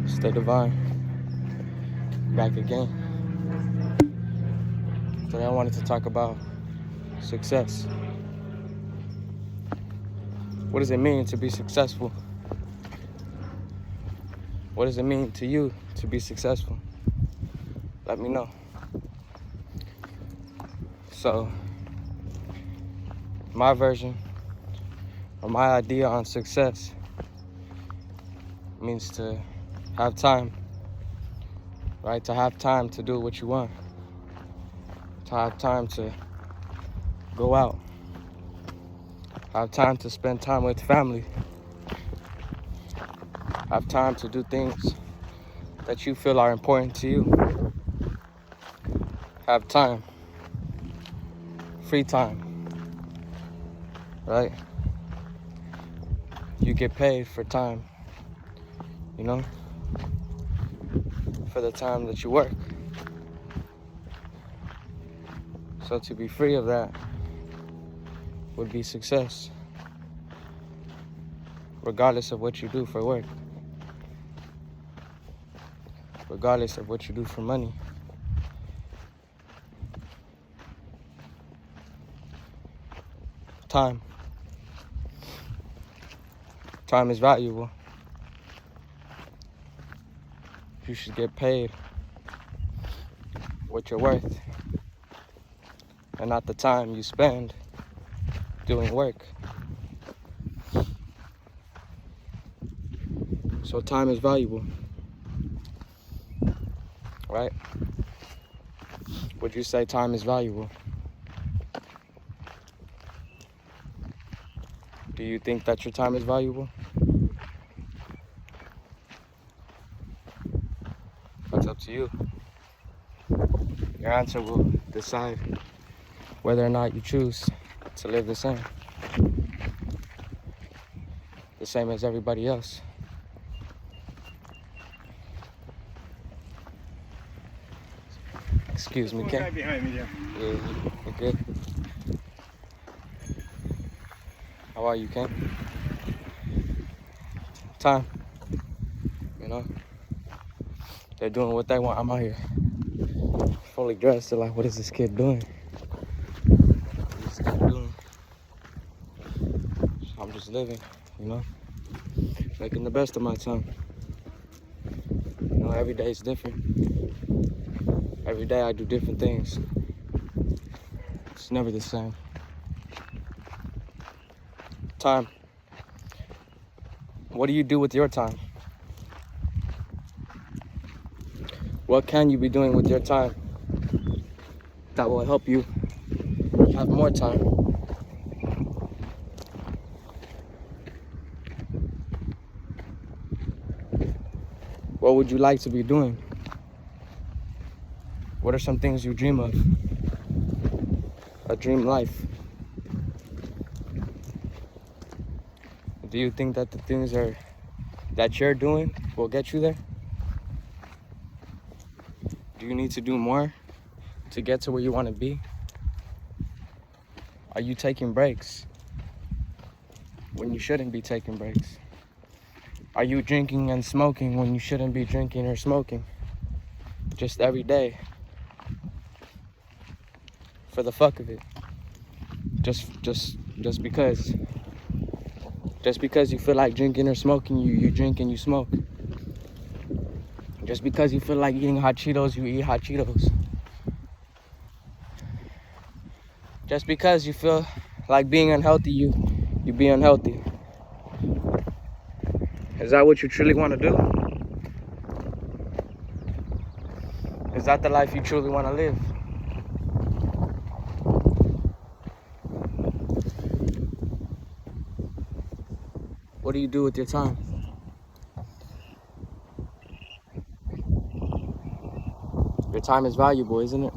It's the divine. Back again. Today I wanted to talk about success. What does it mean to be successful? What does it mean to you to be successful? Let me know. So, my version or my idea on success means to have time, right? To have time to do what you want. To have time to go out. Have time to spend time with family. Have time to do things that you feel are important to you. Have time. Free time. Right? You get paid for time. You know? For the time that you work. So to be free of that would be success. Regardless of what you do for work. Regardless of what you do for money. Time. Time is valuable. You should get paid what you're worth and not the time you spend doing work. So time is valuable, right? Would you say time is valuable? Do you think that your time is valuable? That's up to you. Your answer will decide whether or not you choose to live the same as everybody else. Excuse me, Ken. Right behind me, yeah. Yeah, you good? How are you, Ken? Time. You know? They're doing what they want. I'm out here fully dressed. They're like, what is this kid doing? What is this kid doing? So I'm just living, you know? Making the best of my time. You know, every day is different. Every day I do different things. It's never the same. Time. What do you do with your time? What can you be doing with your time that will help you have more time? What would you like to be doing? What are some things you dream of? A dream life. Do you think that the things that you're doing will get you there? Do you need to do more to get to where you want to be? Are you taking breaks when you shouldn't be taking breaks? Are you drinking and smoking when you shouldn't be drinking or smoking? Just every day. For the fuck of it. Just because. Just because you feel like drinking or smoking, you drink and you smoke. Just because you feel like eating hot Cheetos, you eat hot Cheetos. Just because you feel like being unhealthy, you be unhealthy. Is that what you truly want to do? Is that the life you truly want to live? What do you do with your time? Your time is valuable, isn't it?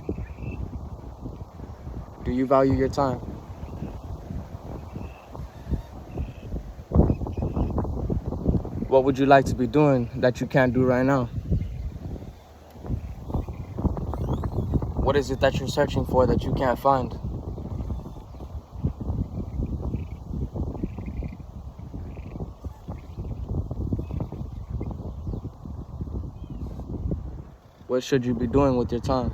Do you value your time? What would you like to be doing that you can't do right now? What is it that you're searching for that you can't find? What should you be doing with your time?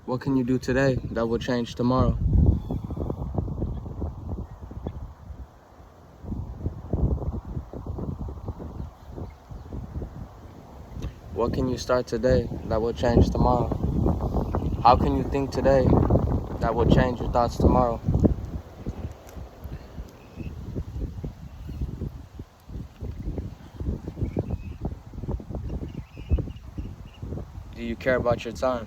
What can you do today that will change tomorrow? What can you start today that will change tomorrow? How can you think today that will change your thoughts tomorrow? Do you care about your time?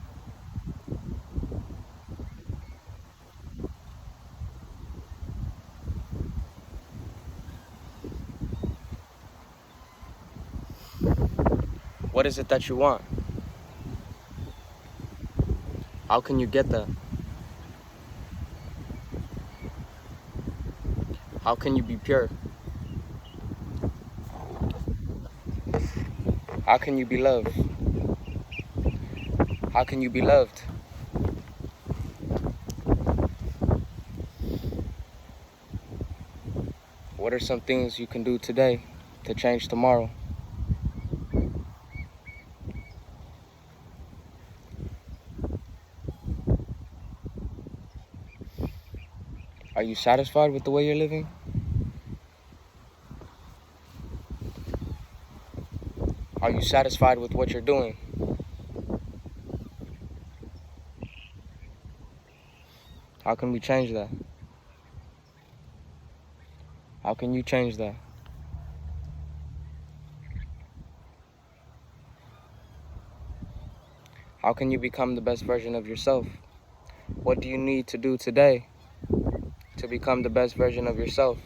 What is it that you want? How can you get that? How can you be pure? How can you be loved? How can you be loved? What are some things you can do today to change tomorrow? Are you satisfied with the way you're living? Are you satisfied with what you're doing? How can we change that? How can you change that? How can you become the best version of yourself? What do you need to do today to become the best version of yourself?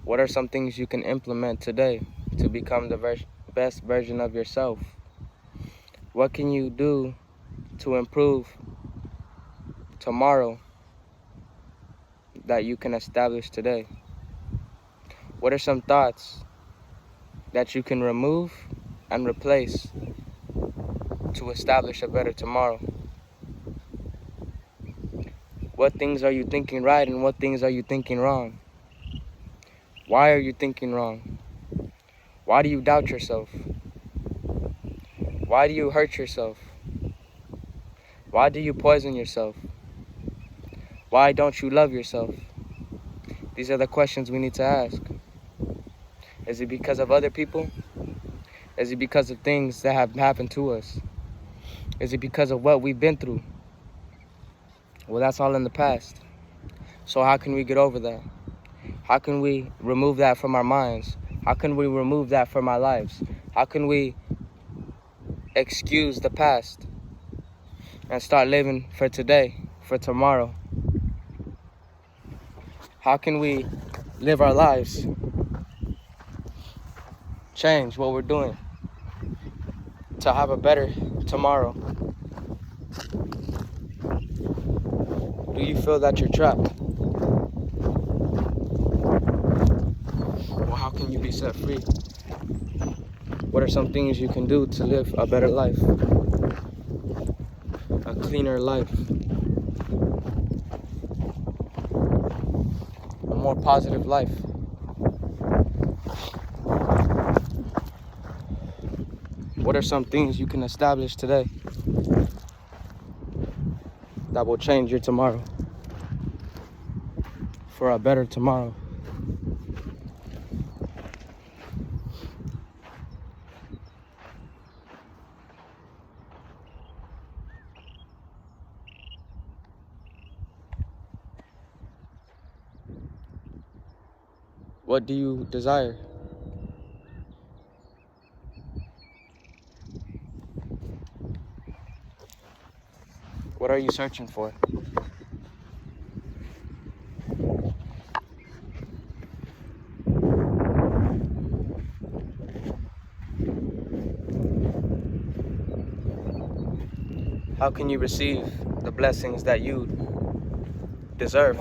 What are some things you can implement today to become the best version of yourself? What can you do to improve tomorrow that you can establish today? What are some thoughts that you can remove and replace to establish a better tomorrow? What things are you thinking right and what things are you thinking wrong? Why are you thinking wrong? Why do you doubt yourself? Why do you hurt yourself? Why do you poison yourself? Why don't you love yourself? These are the questions we need to ask. Is it because of other people? Is it because of things that have happened to us? Is it because of what we've been through? Well, that's all in the past. So how can we get over that? How can we remove that from our minds? How can we remove that from our lives? How can we excuse the past and start living for today, for tomorrow? How can we live our lives, change what we're doing to have a better tomorrow? Do you feel that you're trapped? Well, how can you be set free? What are some things you can do to live a better life? A cleaner life? A more positive life? What are some things you can establish today that will change your tomorrow for a better tomorrow? What do you desire? What are you searching for? How can you receive the blessings that you deserve?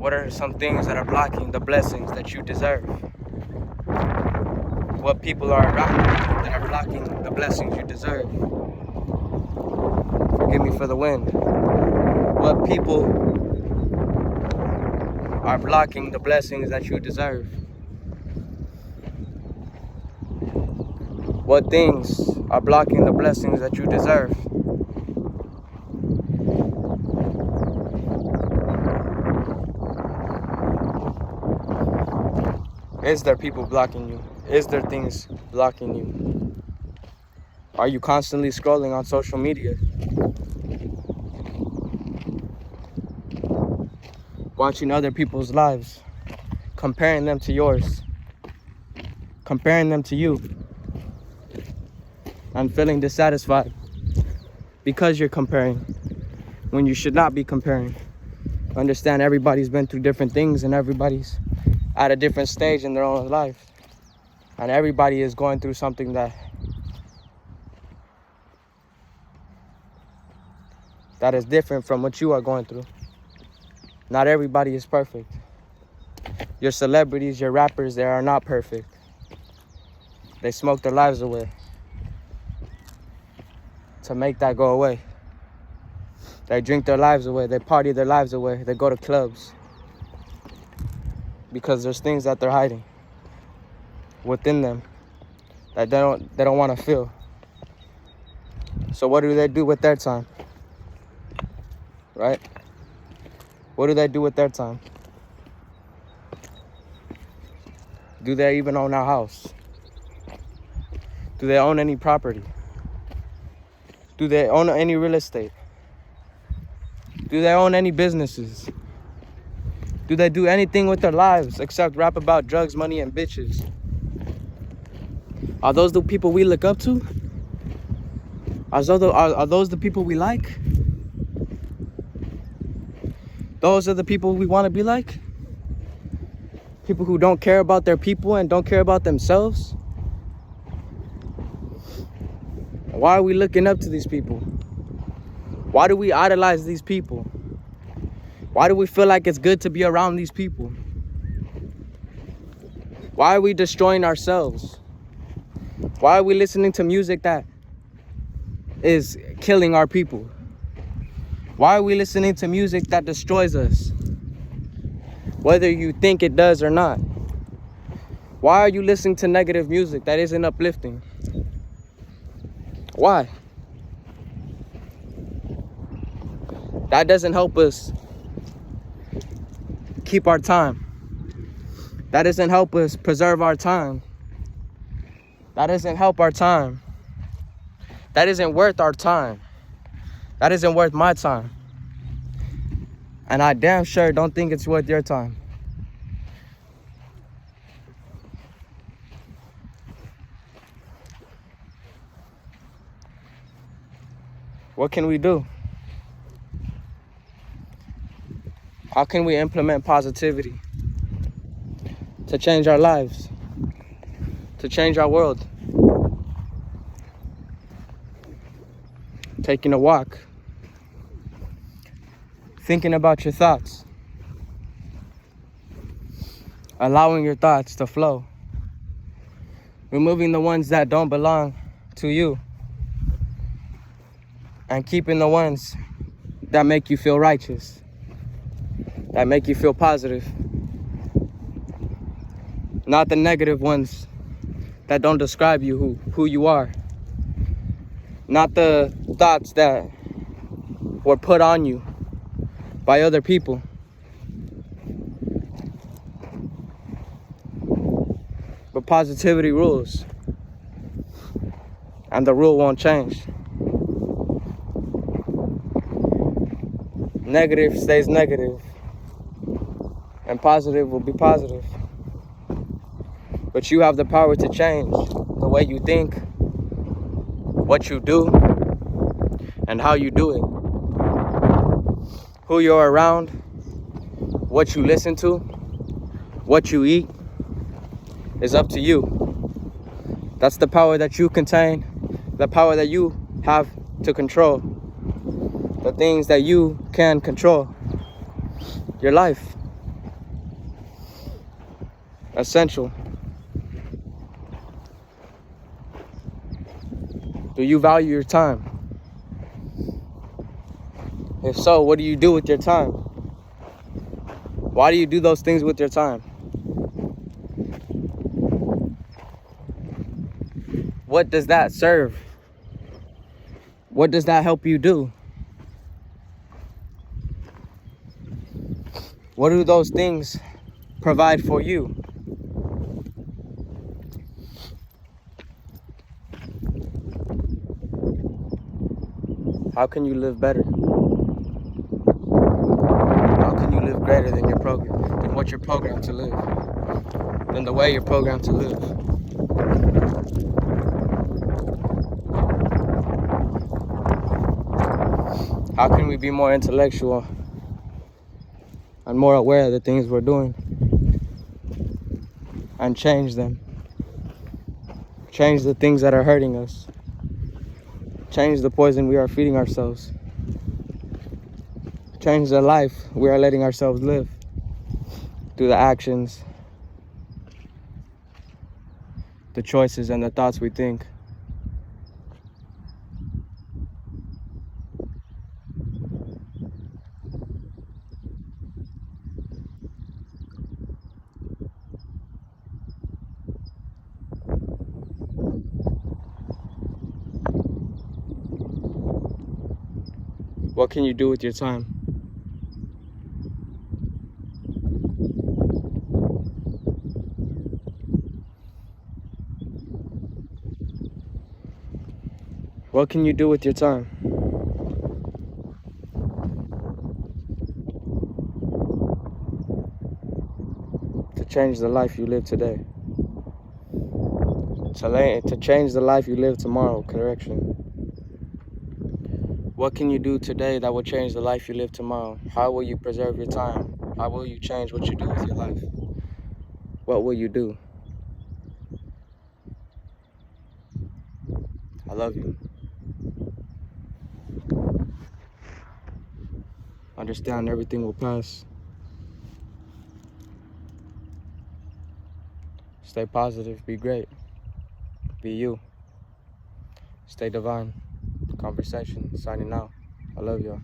What are some things that are blocking the blessings that you deserve? What people are around you that are blocking the blessings you deserve? forgive me for the wind. What people are blocking the blessings that you deserve? What things are blocking the blessings that you deserve? Is there people blocking you? Is there things blocking you? Are you constantly scrolling on social media? Watching other people's lives, comparing them to yours, comparing them to you, and feeling dissatisfied because you're comparing when you should not be comparing. Understand everybody's been through different things and everybody's at a different stage in their own life. And everybody is going through something that is different from what you are going through. Not everybody is perfect. Your celebrities, your rappers, they are not perfect. They smoke their lives away to make that go away. They drink their lives away. They party their lives away. They go to clubs because there's things that they're hiding within them that they don't want to feel. So what do they do with their time? Right? What do they do with their time? Do they even own a house? Do they own any property? Do they own any real estate? Do they own any businesses? Do they do anything with their lives except rap about drugs, money, and bitches? Are those the people we look up to? Are those the people we like? Those are the people we want to be like? People who don't care about their people and don't care about themselves? Why are we looking up to these people? Why do we idolize these people? Why do we feel like it's good to be around these people? Why are we destroying ourselves? Why are we listening to music that is killing our people? Why are we listening to music that destroys us? Whether you think it does or not. Why are you listening to negative music that isn't uplifting? Why? That doesn't help us keep our time. That doesn't help us preserve our time. That doesn't help our time. That isn't worth our time. That isn't worth my time. And I damn sure don't think it's worth your time. What can we do? How can we implement positivity to change our lives, to change our world? Taking a walk, thinking about your thoughts, allowing your thoughts to flow, removing the ones that don't belong to you, and keeping the ones that make you feel righteous, that make you feel positive. Not the negative ones that don't describe you, who you are. Not the thoughts that were put on you by other people. But positivity rules. And the rule won't change. Negative stays negative. And positive will be positive. But you have the power to change the way you think, what you do, and how you do it. Who you're around, what you listen to, what you eat, is up to you. That's the power that you contain, the power that you have to control, the things that you can control, your life. Essential. Do you value your time? If so, what do you do with your time? Why do you do those things with your time? What does that serve? What does that help you do? What do those things provide for you? How can you live better? How can you live greater than than what you're programmed to live? Than the way you're programmed to live? How can we be more intellectual and more aware of the things we're doing and change them? Change the things that are hurting us. Change the poison we are feeding ourselves. Change the life we are letting ourselves live through the actions, the choices, and the thoughts we think. What can you do with your time? What can you do with your time? To change the life you live today. To change the life you live tomorrow, correction. What can you do today that will change the life you live tomorrow? How will you preserve your time? How will you change what you do with your life? What will you do? I love you. Understand everything will pass. Stay positive, be great. Be you. Stay divine. Conversation, signing out. I love y'all.